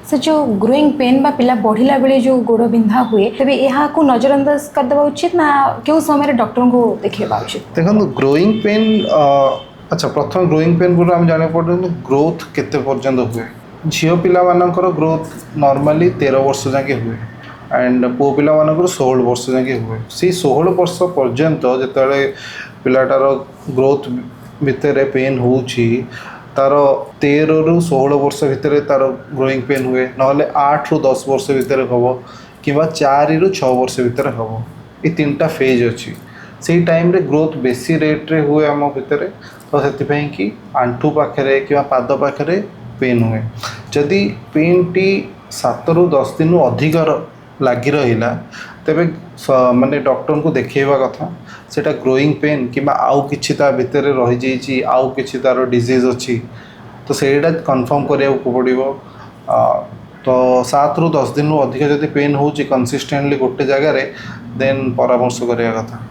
से जो growing pen बा पिला बढ़िला बेले जो गोड़ बिंधा हुए तेबे यहाँ को नजरअंदाज कर देबा उचित ना केउ समय डॉक्टर को देखेबा उचित? देखो ग्रोइंग पेन अच्छा प्रथम ग्रोइंग पेन गुलो आम जाना पड़े ग्रोथ केते पर्यंत हुए झील पिला मानकर ग्रोथ नॉर्मली 13 वर्ष जाके हुए एंड पुओ पिला मानकर 16 वर्ष जाके हुए से 16 वर्ष पर्यंत जिते पिलाटार ग्रोथ भितर पेन हो तार 13 ରୁ 16 वर्ष भितर तार ग्रोइंग पेन हुए ना 8 ରୁ 10 वर्ष भितर हम कि 4 ରୁ 6 वर्ष भितर हम ये 3टा फेज अच्छी से टाइम रे ग्रोथ बेसी रेट रे हुए आम भितर तो से कि आंठू पाखे कि पाद पाखे पेन हुए जदि पेन टी 7 ରୁ 10 दिन अधिक लगी रहा तेबे माने डॉक्टर को देखा कथा सेटा ग्रोइंग पेन कि आउ कि भितर रही जाइए आउ कि तार डिजीज अच्छी तो सेटा कन्फर्म करा पड़ो तो 7 ରୁ 10 दिन अधिक जब पेन हो कंसिस्टेंटली गोटे जगार देन परामर्श करा कथा।